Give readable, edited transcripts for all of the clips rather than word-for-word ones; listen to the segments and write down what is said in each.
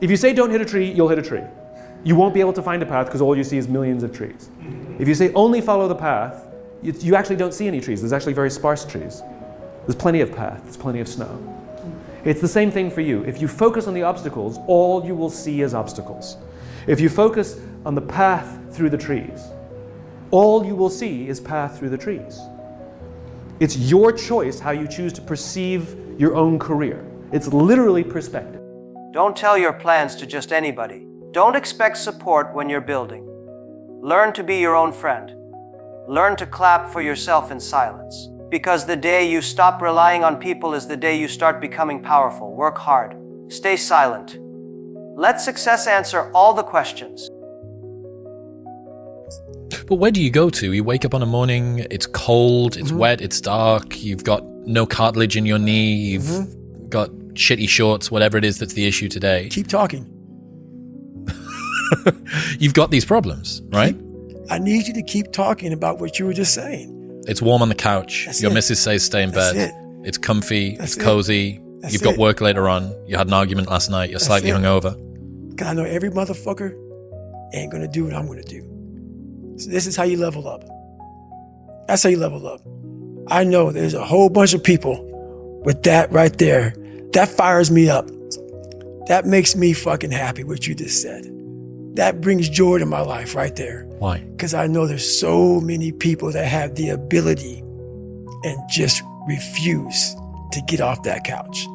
If you say don't hit a tree, you'll hit a tree. You won't be able to find a path because all you see is millions of trees. If you say only follow the path, you actually don't see any trees. There's actually very sparse trees. There's plenty of path, there's plenty of snow. It's the same thing for you. If you focus on the obstacles, all you will see is obstacles. If you focus on the path through the trees, all you will see is path through the trees. It's your choice how you choose to perceive your own career. It's literally perspective. Don't tell your plans to just anybody. Don't expect support when you're building. Learn to be your own friend. Learn to clap for yourself in silence. Because the day you stop relying on people is the day you start becoming powerful. Work hard. Stay silent. Let success answer all the questions. But where do you go to? You wake up on a morning, it's cold, it's wet, it's dark, you've got no cartilage in your knee, you've got shitty shorts, whatever it is that's the issue today. Keep talking. You've got these problems, right? I need you to keep talking about what you were just saying. It's warm on the couch. That's Your it. missus says stay in bed. That's it. It's comfy. That's it's cozy. That's You've got it. work later on. You had an argument last night. You're slightly it. hungover. Because I know every motherfucker ain't going to do what I'm going to do. So this is how you level up. That's how you level up. I know there's a whole bunch of people with that right there. That fires me up. That makes me fucking happy, what you just said. That brings joy to my life right there. Why? Because I know there's so many people that have the ability and just refuse to get off that couch.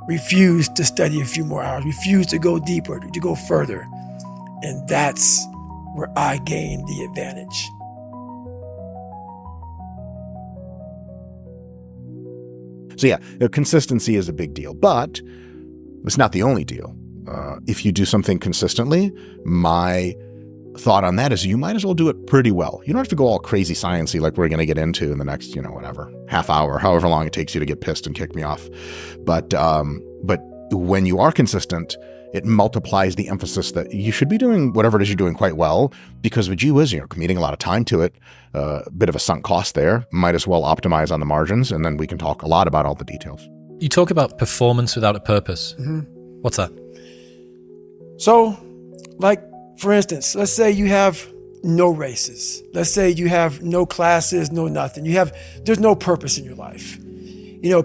Refuse to study a few more hours. Refuse to go deeper, to go further. And that's where I gain the advantage. So yeah, consistency is a big deal, but it's not the only deal. If you do something consistently, my thought on that is you might as well do it pretty well. You don't have to go all crazy sciencey like we're going to get into in the next, whatever, half hour, however long it takes you to get pissed and kick me off. But when you are consistent, it multiplies the emphasis that you should be doing whatever it is you're doing quite well, because gee whiz, you're committing a lot of time to it, a bit of a sunk cost there. Might as well optimize on the margins, and then we can talk a lot about all the details. You talk about performance without a purpose. What's that? So, like, for instance, let's say you have no races. Let's say you have no classes, no nothing. There's no purpose in your life.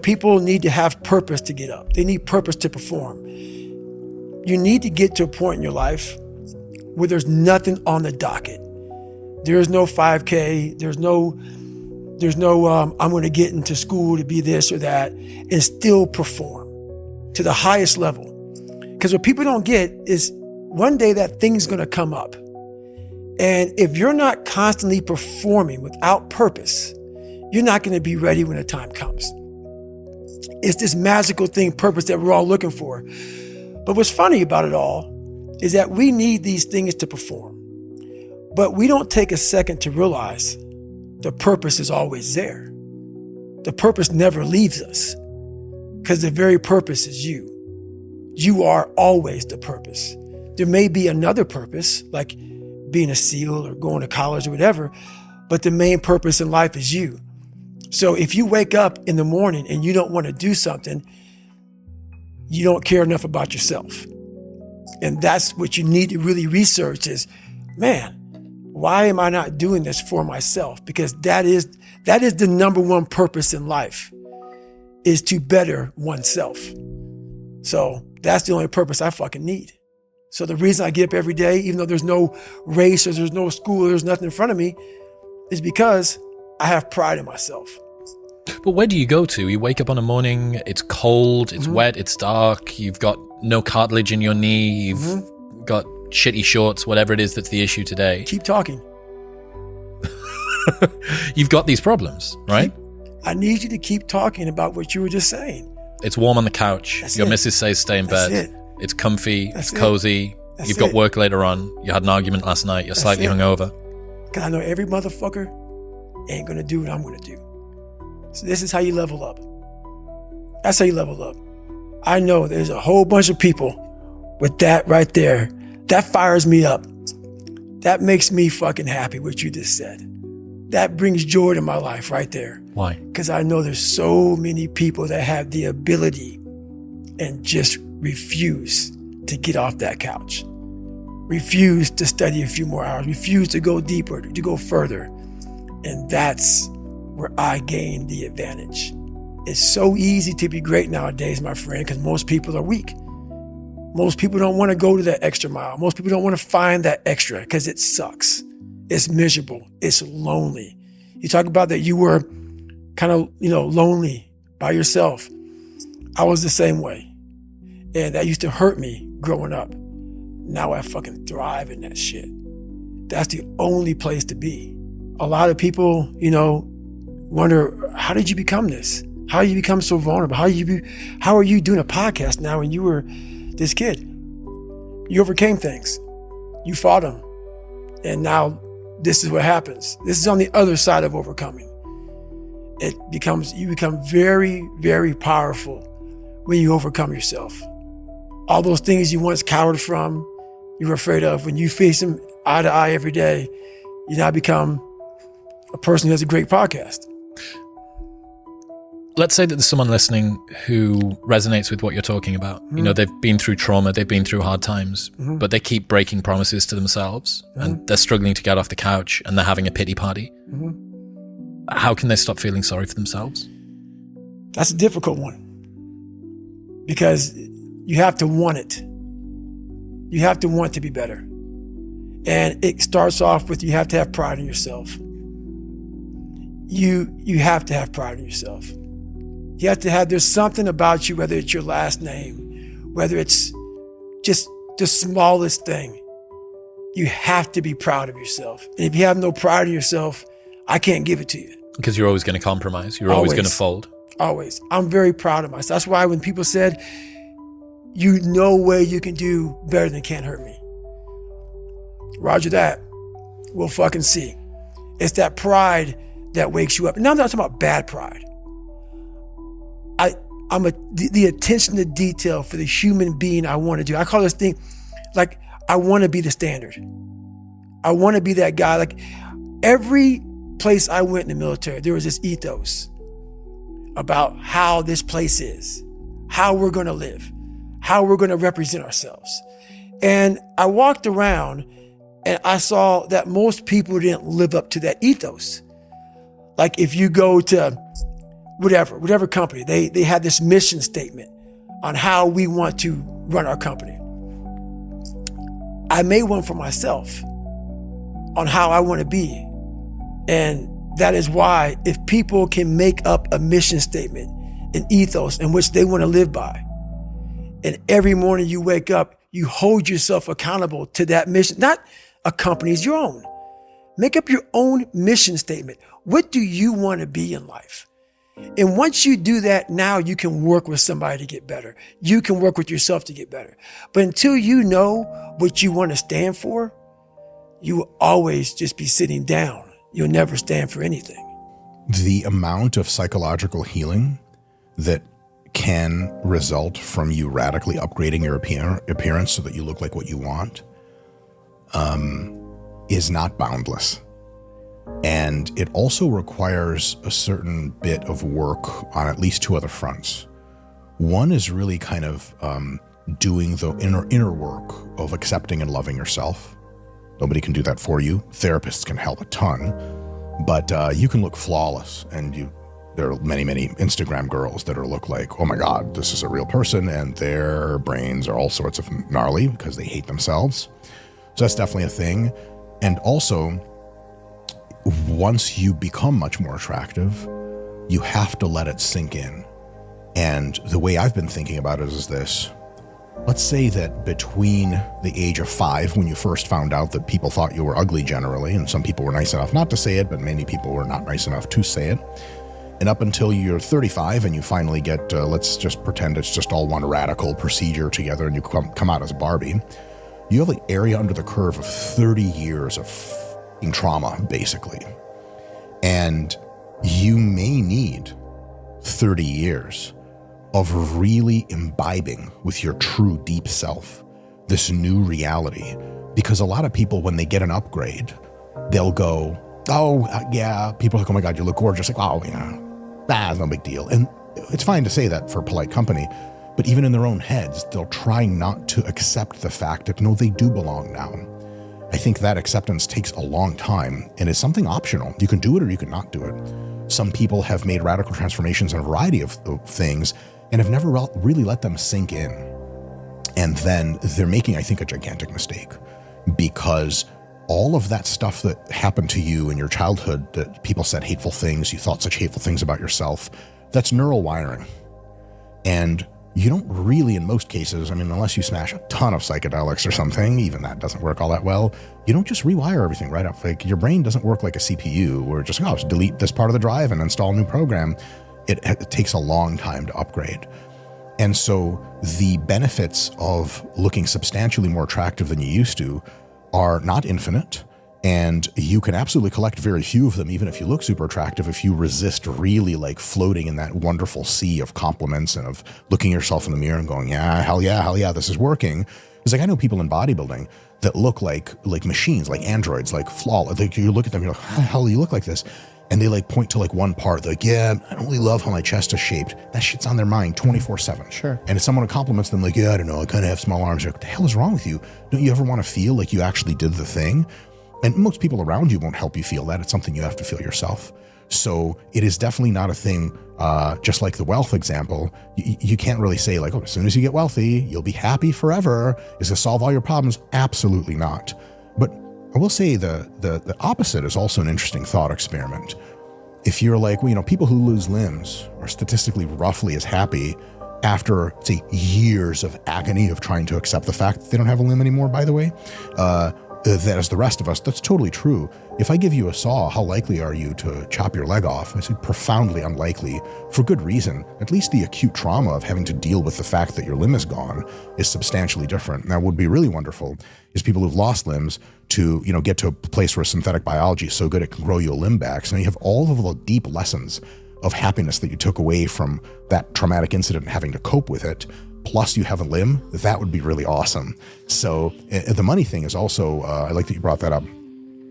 People need to have purpose to get up. They need purpose to perform. You need to get to a point in your life where there's nothing on the docket. There's no 5K. There's no I'm going to get into school to be this or that and still perform to the highest level. Because what people don't get is one day that thing's going to come up. And if you're not constantly performing without purpose, you're not going to be ready when the time comes. It's this magical thing, purpose, that we're all looking for. But what's funny about it all is that we need these things to perform. But we don't take a second to realize the purpose is always there. The purpose never leaves us because the very purpose is you. You are always the purpose. There may be another purpose, like being a SEAL or going to college or whatever, but the main purpose in life is you. So if you wake up in the morning and you don't want to do something, you don't care enough about yourself. And that's what you need to really research is, man, why am I not doing this for myself? Because that is the number one purpose in life, is to better oneself. So that's the only purpose I fucking need. So the reason I get up every day, even though there's no race or there's no school, or there's nothing in front of me, is because I have pride in myself. But where do you go to? You wake up on a morning, it's cold, it's wet, it's dark, you've got no cartilage in your knee, you've got shitty shorts, whatever it is that's the issue today. Keep talking. You've got these problems, right? I need you to keep talking about what you were just saying. It's warm on the couch. That's Your it. missus says stay in That's bed. it. It's comfy. That's it's it. cozy. That's You've got it. work later on. You had an argument last night. You're slightly it. hungover. Because I know every motherfucker ain't going to do what I'm going to do. So this is how you level up. That's how you level up. I know there's a whole bunch of people with that right there. That fires me up. That makes me fucking happy, what you just said. That brings joy to my life right there. Why? Because I know there's so many people that have the ability and just refuse to get off that couch, refuse to study a few more hours, refuse to go deeper, to go further. And that's where I gained the advantage. It's so easy to be great nowadays, my friend, because most people are weak. Most people don't want to go to that extra mile. Most people don't want to find that extra because it sucks. It's miserable. It's lonely. You talk about that you were kind of, lonely by yourself. I was the same way. And that used to hurt me growing up. Now I fucking thrive in that shit. That's the only place to be. A lot of people, wonder, how did you become this? How did you become so vulnerable? How are you doing a podcast now when you were this kid? You overcame things. You fought them. And now this is what happens. This is on the other side of overcoming. You become very, very powerful when you overcome yourself. All those things you once cowered from, you were afraid of, when you face them eye to eye every day, you now become a person who has a great podcast. Let's say that there's someone listening who resonates with what you're talking about. They've been through trauma, they've been through hard times, but they keep breaking promises to themselves and they're struggling to get off the couch and they're having a pity party. How can they stop feeling sorry for themselves? That's a difficult one because you have to want it. You have to want to be better. And it starts off with, you have to have pride in yourself. You have to have pride in yourself. You have to have, there's something about you, whether it's your last name, whether it's just the smallest thing, you have to be proud of yourself. And if you have no pride in yourself, I can't give it to you. Because you're always going to compromise. You're always going to fold. Always. I'm very proud of myself. That's why when people said, no way you can do better than Can't Hurt Me. Roger that. We'll fucking see. It's that pride that wakes you up. And now I'm not talking about bad pride. I'm the attention to detail for the human being I want to do. I call this thing, like, I want to be the standard. I want to be that guy. Like, every place I went in the military, there was this ethos about how this place is, how we're going to live, how we're going to represent ourselves. And I walked around and I saw that most people didn't live up to that ethos. Like, if you go to whatever company, they had this mission statement on how we want to run our company. I made one for myself on how I want to be. And that is why, if people can make up a mission statement, an ethos in which they want to live by, and every morning you wake up, you hold yourself accountable to that mission, not a company's, your own. Make up your own mission statement. What do you want to be in life? And once you do that, now you can work with somebody to get better. You can work with yourself to get better. But until you know what you want to stand for, you will always just be sitting down. You'll never stand for anything. The amount of psychological healing that can result from you radically upgrading your appearance so that you look like what you want is not boundless. And it also requires a certain bit of work on at least two other fronts. One is really kind of doing the inner work of accepting and loving yourself. Nobody can do that for you. Therapists can help a ton, but you can look flawless. And there are many, many Instagram girls that look like, oh my God, this is a real person, and their brains are all sorts of gnarly because they hate themselves. So that's definitely a thing. And also, once you become much more attractive, you have to let it sink in. And the way I've been thinking about it is this. Let's say that between the age of 5, when you first found out that people thought you were ugly generally, and some people were nice enough not to say it, but many people were not nice enough to say it, and up until you're 35 and you finally get, let's just pretend it's just all one radical procedure together and you come out as Barbie, you have the area under the curve of 30 years of trauma, basically. And you may need 30 years of really imbibing with your true deep self, this new reality. Because a lot of people, when they get an upgrade, they'll go, oh, yeah, people are like, oh my God, you look gorgeous. Like, oh, yeah, that's no big deal. And it's fine to say that for polite company, But even in their own heads, they'll try not to accept the fact that, no, they do belong now. I think that acceptance takes a long time and is something optional. You can do it or you can not do it. Some people have made radical transformations in a variety of things and have never really let them sink in. And then they're making, I think, a gigantic mistake, because all of that stuff that happened to you in your childhood, that people said hateful things, you thought such hateful things about yourself, that's neural wiring. And you don't really, in most cases, I mean, unless you smash a ton of psychedelics or something, even that doesn't work all that well, you don't just rewire everything right up. Like, your brain doesn't work like a CPU where just, oh, just delete this part of the drive and install a new program. It takes a long time to upgrade. And so the benefits of looking substantially more attractive than you used to are not infinite. And you can absolutely collect very few of them, even if you look super attractive, if you resist really like floating in that wonderful sea of compliments and of looking yourself in the mirror and going, yeah, hell yeah, this is working. It's like, I know people in bodybuilding that look like machines, like androids, like flawless. Like, you look at them, you're like, how the hell do you look like this? And they like point to like one part, they're like, yeah, I don't really love how my chest is shaped. That shit's on their mind 24/7. Sure. And if someone compliments them like, yeah, I don't know, I kind of have small arms. You're like, what the hell is wrong with you? Don't you ever want to feel like you actually did the thing? And most people around you won't help you feel that. It's something you have to feel yourself. So it is definitely not a thing, just like the wealth example. You can't really say like, oh, as soon as you get wealthy, you'll be happy forever. Is to solve all your problems? Absolutely not. But I will say the opposite is also an interesting thought experiment. If you're like, well, you know, people who lose limbs are statistically roughly as happy after, say, years of agony of trying to accept the fact that they don't have a limb anymore, by the way, that as the rest of us, that's totally true. If I give you a saw, how likely are you to chop your leg off? I said profoundly unlikely, for good reason. At least the acute trauma of having to deal with the fact that your limb is gone is substantially different. Now, what would be really wonderful is people who've lost limbs to, you know, get to a place where synthetic biology is so good it can grow you a limb back. So now you have all of the deep lessons of happiness that you took away from that traumatic incident and having to cope with it, plus you have a limb. That would be really awesome. So the money thing is also, I like that you brought that up.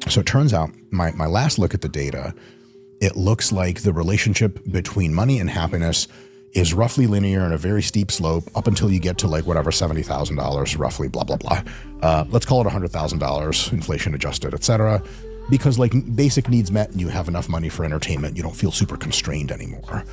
So it turns out my last look at the data, it looks like the relationship between money and happiness is roughly linear and a very steep slope up until you get to like whatever, $70,000 roughly, blah, blah, blah. Let's call it $100,000, inflation adjusted, etc. Because like basic needs met and you have enough money for entertainment, you don't feel super constrained anymore.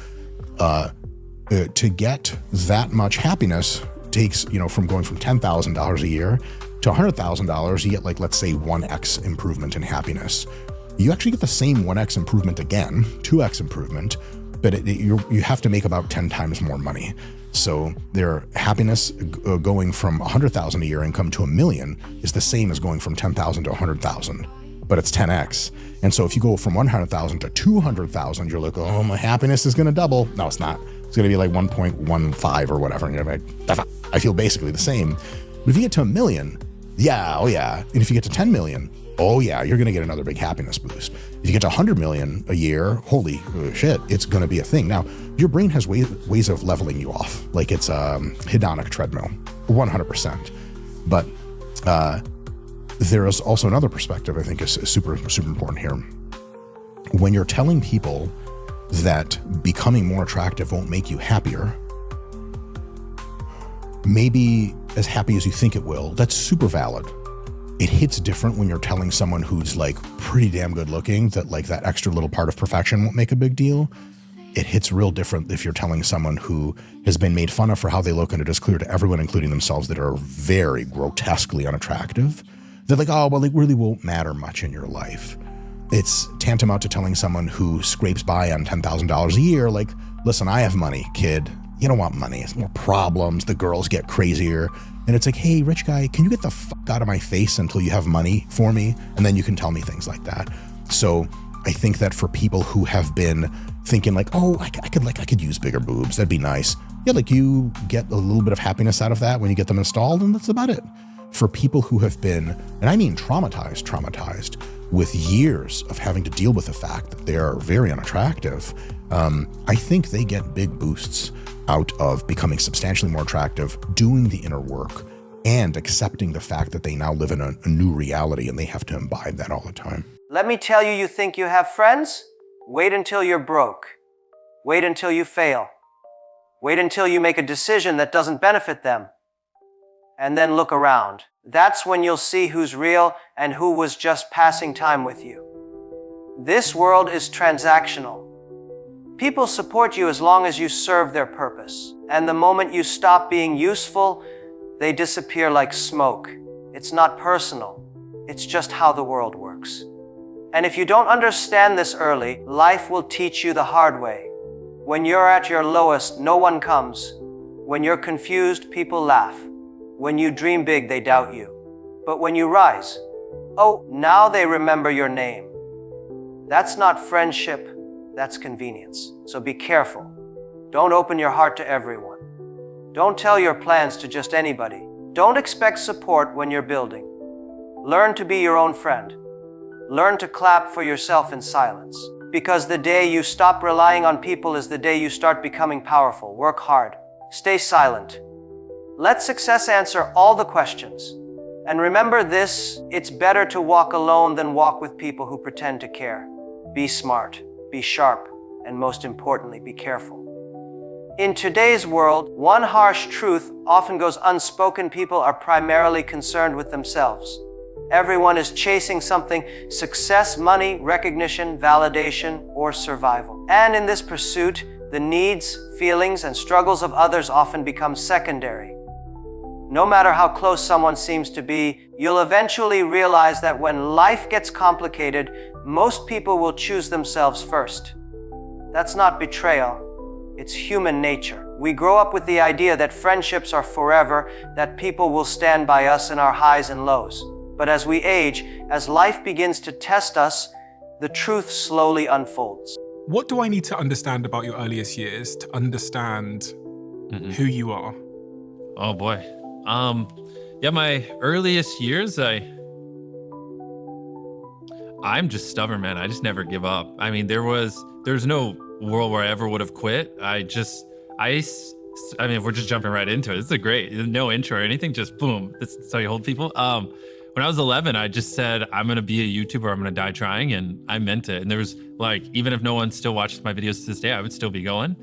To get that much happiness takes, you know, from going from $10,000 a year to $100,000, you get like, let's say 1x improvement in happiness. You actually get the same 1x improvement again, 2x improvement, but you have to make about 10 times more money. So their happiness going from 100,000 a year income to $1 million is the same as going from 10,000 to 100,000, but it's 10x. And so if you go from 100,000 to 200,000, you're like, oh, my happiness is going to double. No, it's not. It's going to be like 1.15 or whatever. And you're like, I feel basically the same. But if you get to $1 million, yeah, oh yeah. And if you get to 10 million, oh yeah, you're going to get another big happiness boost. If you get to 100 million a year, holy shit, it's going to be a thing. Now, your brain has ways of leveling you off. Like it's a hedonic treadmill, 100%. But there is also another perspective I think is super, super important here. When you're telling people that becoming more attractive won't make you happier, maybe as happy as you think it will, that's super valid. It hits different when you're telling someone who's like pretty damn good looking that like that extra little part of perfection won't make a big deal. It hits real different if you're telling someone who has been made fun of for how they look and it is clear to everyone, including themselves, that are very grotesquely unattractive. They're like, oh, well, it really won't matter much in your life. It's tantamount to telling someone who scrapes by on $10,000 a year, like, listen, I have money, kid. You don't want money. It's more problems. The girls get crazier. And it's like, hey, rich guy, can you get the fuck out of my face until you have money for me? And then you can tell me things like that. So I think that for people who have been thinking like, oh, I could use bigger boobs. That'd be nice. Yeah, like you get a little bit of happiness out of that when you get them installed, and that's about it. For people who have been, and I mean traumatized with years of having to deal with the fact that they are very unattractive, I think they get big boosts out of becoming substantially more attractive, doing the inner work, and accepting the fact that they now live in a new reality and they have to imbibe that all the time. Let me tell you, you think you have friends? Wait until you're broke. Wait until you fail. Wait until you make a decision that doesn't benefit them. And then look around. That's when you'll see who's real and who was just passing time with you. This world is transactional. People support you as long as you serve their purpose. And the moment you stop being useful, they disappear like smoke. It's not personal. It's just how the world works. And if you don't understand this early, life will teach you the hard way. When you're at your lowest, no one comes. When you're confused, people laugh. When you dream big, they doubt you. But when you rise, oh, now they remember your name. That's not friendship, that's convenience. So be careful. Don't open your heart to everyone. Don't tell your plans to just anybody. Don't expect support when you're building. Learn to be your own friend. Learn to clap for yourself in silence. Because the day you stop relying on people is the day you start becoming powerful. Work hard. Stay silent. Let success answer all the questions. And remember this, it's better to walk alone than walk with people who pretend to care. Be smart, be sharp, and most importantly, be careful. In today's world, one harsh truth often goes unspoken. People are primarily concerned with themselves. Everyone is chasing something: success, money, recognition, validation, or survival. And in this pursuit, the needs, feelings, and struggles of others often become secondary. No matter how close someone seems to be, you'll eventually realize that when life gets complicated, most people will choose themselves first. That's not betrayal, it's human nature. We grow up with the idea that friendships are forever, that people will stand by us in our highs and lows. But as we age, as life begins to test us, the truth slowly unfolds. What do I need to understand about your earliest years to understand who you are? Oh boy. Yeah, my earliest years, I'm just stubborn, man. I just never give up. I mean, there's no world where I ever would have quit. I mean, if we're just jumping right into it, it's no intro or anything, just boom. That's how you hold people. When I was 11, I just said, I'm going to be a YouTuber. I'm going to die trying. And I meant it. And there was even if no one still watches my videos to this day, I would still be going.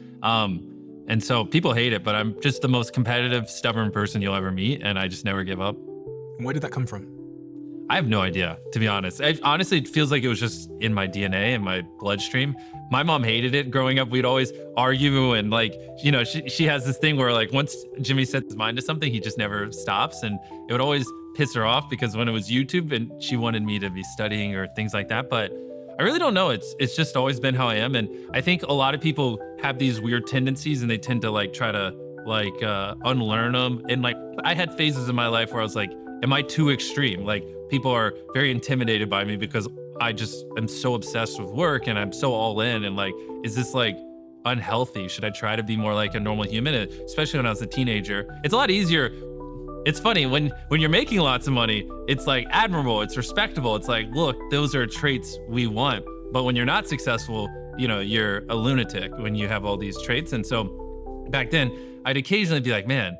And so people hate it, but I'm just the most competitive, stubborn person you'll ever meet. And I just never give up. And where did that come from? I have no idea, to be honest. Honestly, it feels like it was just in my DNA, in my bloodstream. My mom hated it growing up. We'd always argue and she has this thing where once Jimmy sets his mind to something, he just never stops. And it would always piss her off because when it was YouTube and she wanted me to be studying or things like that. But I really don't know. It's just always been how I am. And I think a lot of people have these weird tendencies and they tend to try to unlearn them. And I had phases in my life where I was like, am I too extreme? People are very intimidated by me because I just am so obsessed with work and I'm so all in. And is this unhealthy? Should I try to be more like a normal human? Especially when I was a teenager. It's a lot easier. It's funny when you're making lots of money, it's admirable, it's respectable. It's look, those are traits we want. But when you're not successful, you're a lunatic when you have all these traits. And so back then I'd occasionally be like, man,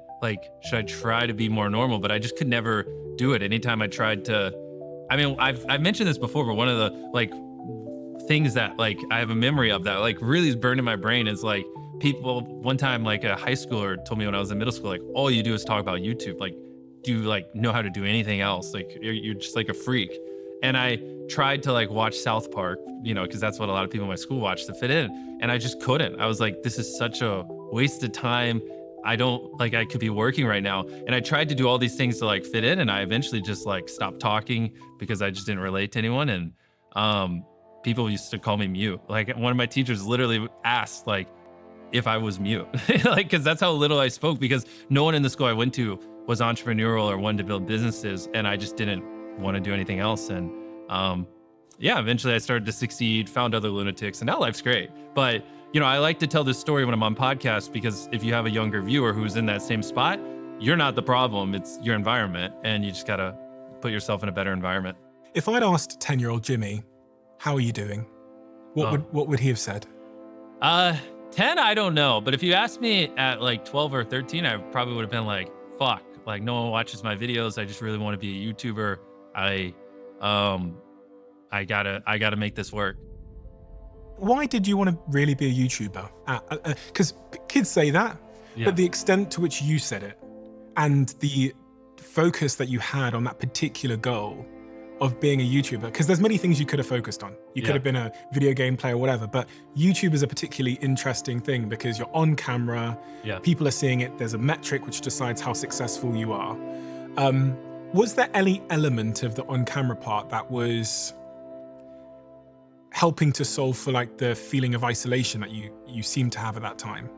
should I try to be more normal? But I just could never do it. Anytime I tried to, I've mentioned this before, but one of the things that I have a memory of that really is burned in my brain is people, one time a high schooler told me when I was in middle school, all you do is talk about YouTube. Do you know how to do anything else? You're just a freak. And I tried to watch South Park, because that's what a lot of people in my school watch to fit in. And I just couldn't. I was this is such a waste of time. I don't I could be working right now. And I tried to do all these things to fit in. And I eventually just stopped talking because I just didn't relate to anyone. And people used to call me mute. One of my teachers literally asked if I was mute, cause that's how little I spoke, because no one in the school I went to was entrepreneurial or wanted to build businesses. And I just didn't want to do anything else. And eventually I started to succeed, found other lunatics, and now life's great. But I like to tell this story when I'm on podcasts, because if you have a younger viewer who's in that same spot, you're not the problem, it's your environment. And you just gotta put yourself in a better environment. If I'd asked 10-year-old Jimmy, how are you doing? What would he have said? 10, I don't know. But if you asked me at 12 or 13, I probably would have been fuck, no one watches my videos. I just really want to be a YouTuber. I gotta make this work. Why did you want to really be a YouTuber? Because kids say that, Yeah. But the extent to which you said it and the focus that you had on that particular goal of being a YouTuber, because there's many things you could have focused on. You could have been a video game player or whatever, but YouTube is a particularly interesting thing because you're on camera, people are seeing it, there's a metric which decides how successful you are. Was there any element of the on-camera part that was helping to solve for like the feeling of isolation that you seem to have at that time?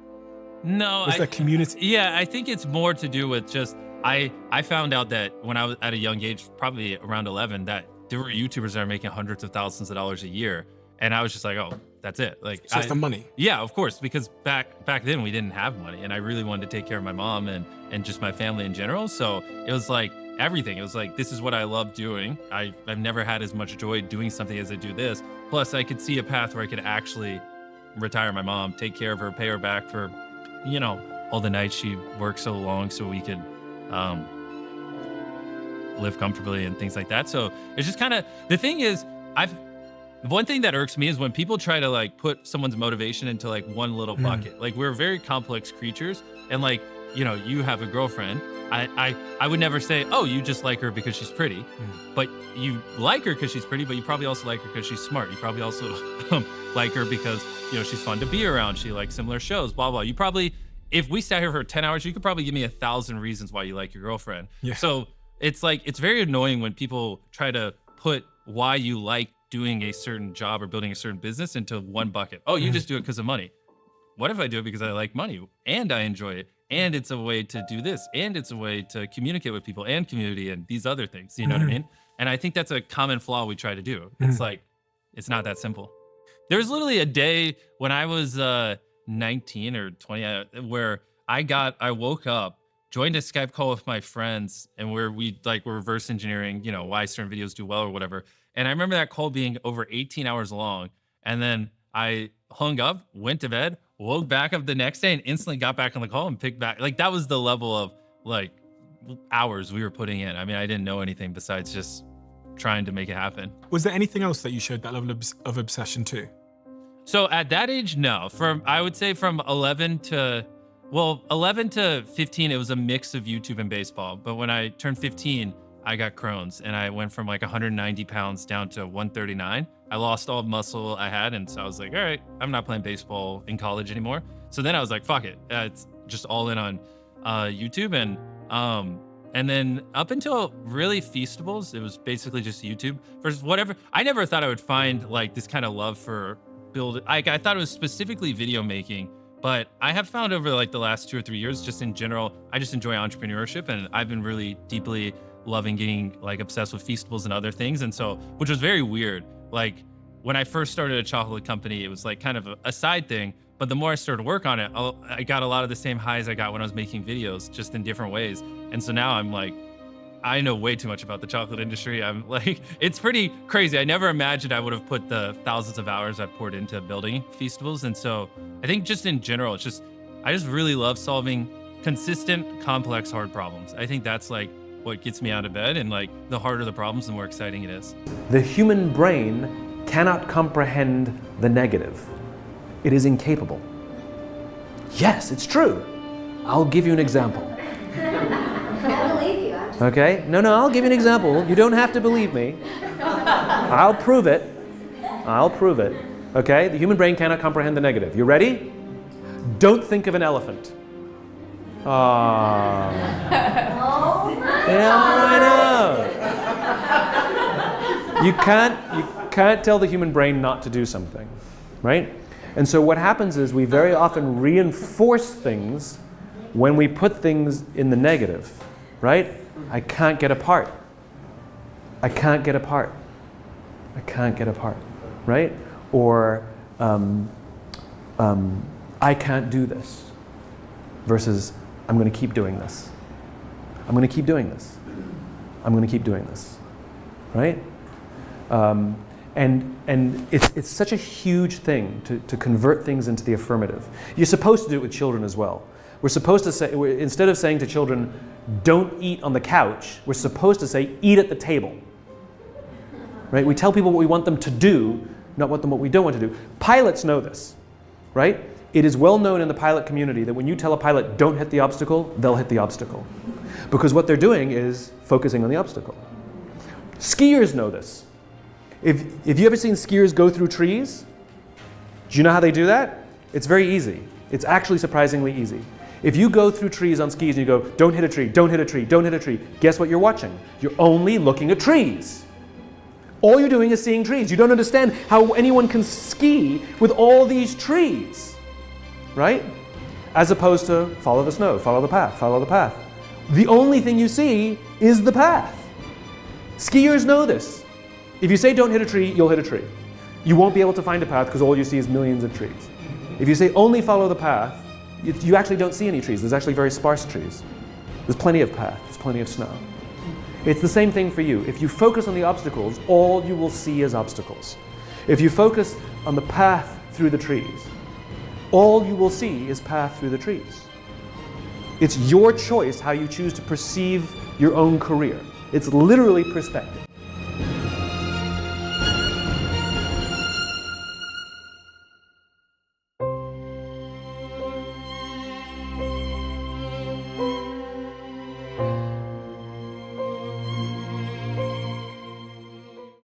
No. Was there community? Yeah, I think it's more to do with just, I found out that when I was at a young age, probably around 11, that there were YouTubers that are making hundreds of thousands of dollars a year. And I was just like, oh, that's it. Like, So it's the money. Yeah, of course, because back then we didn't have money, and I really wanted to take care of my mom and just my family in general. So it was like everything. It was like, this is what I love doing. I've never had as much joy doing something as I do this. Plus, I could see a path where I could actually retire my mom, take care of her, pay her back for, you know, all the nights she worked so long so we could live comfortably and things like that. So it's just kind of, the thing is, one thing that irks me is when people try to like put someone's motivation into like one little bucket. Like, we're very complex creatures, and like, you know, you have a girlfriend. I would never say, oh, you just like her because she's pretty, but you like her because she's pretty, but you probably also like her because she's smart. You probably also like her because, you know, she's fun to be around. She likes similar shows, blah, blah. You probably, if we sat here for 10 hours, you could probably give me 1,000 reasons why you like your girlfriend. Yeah. So it's like, it's very annoying when people try to put why you like doing a certain job or building a certain business into one bucket. Oh, you just do it because of money. What if I do it because I like money and I enjoy it, and it's a way to do this, and it's a way to communicate with people and community and these other things, you know what I mean? And I think that's a common flaw we try to do. It's like, it's not that simple. There was literally a day when I was 19 or 20 where I woke up, joined a Skype call with my friends, and where we like were reverse engineering, you know, why certain videos do well or whatever. And I remember that call being over 18 hours long. And then I hung up, went to bed, woke back up the next day, and instantly got back on the call and picked back. Like, that was the level of like hours we were putting in. I mean, I didn't know anything besides just trying to make it happen. Was there anything else that you showed that level of obsession to? So at that age, no. I would say from 11 to 15, it was a mix of YouTube and baseball. But when I turned 15, I got Crohn's, and I went from like 190 pounds down to 139. I lost all the muscle I had, and so I was like, all right, I'm not playing baseball in college anymore. So then I was like, fuck it. It's just all in on YouTube. And then up until really Feastables, it was basically just YouTube. Versus whatever, I never thought I would find like this kind of love for building. I thought it was specifically video making, but I have found over like the last 2 or 3 years, just in general, I just enjoy entrepreneurship, and I've been really deeply loving getting like obsessed with Feastables and other things. And so, which was very weird. Like, when I first started a chocolate company, it was like kind of a side thing, but the more I started to work on it, I got a lot of the same highs I got when I was making videos, just in different ways. And so now I'm like, I know way too much about the chocolate industry. I'm like, it's pretty crazy. I never imagined I would have put the thousands of hours I've poured into building Feastables. And so I think just in general, I just really love solving consistent, complex, hard problems. I think that's like what gets me out of bed, and like the harder the problems, the more exciting it is. The human brain cannot comprehend the negative. It is incapable. Yes, it's true. I'll give you an example. I believe you. Okay? No, I'll give you an example. You don't have to believe me. I'll prove it. Okay? The human brain cannot comprehend the negative. You ready? Don't think of an elephant. Ah. Yeah, I know. You can't tell the human brain not to do something, right? And so what happens is we very often reinforce things when we put things in the negative, right? I can't get apart. I can't get apart. I can't get apart, right? Or I can't do this versus I'm going to keep doing this. I'm going to keep doing this. I'm going to keep doing this, right? And it's such a huge thing to convert things into the affirmative. You're supposed to do it with children as well. We're supposed to say, instead of saying to children, don't eat on the couch, we're supposed to say, eat at the table. Right? We tell people what we want them to do, not what we don't want to do. Pilots know this, right? It is well known in the pilot community that when you tell a pilot, don't hit the obstacle, they'll hit the obstacle. Because what they're doing is focusing on the obstacle. Skiers know this. If you ever seen skiers go through trees, do you know how they do that? It's very easy. It's actually surprisingly easy. If you go through trees on skis and you go, don't hit a tree, don't hit a tree, don't hit a tree, guess what you're watching? You're only looking at trees. All you're doing is seeing trees. You don't understand how anyone can ski with all these trees, right? As opposed to follow the snow, follow the path, follow the path. The only thing you see is the path. Skiers know this. If you say don't hit a tree, you'll hit a tree. You won't be able to find a path because all you see is millions of trees. If you say only follow the path, you actually don't see any trees. There's actually very sparse trees. There's plenty of path, there's plenty of snow. It's the same thing for you. If you focus on the obstacles, all you will see is obstacles. If you focus on the path through the trees, all you will see is path through the trees. It's your choice how you choose to perceive your own career. It's literally perspective.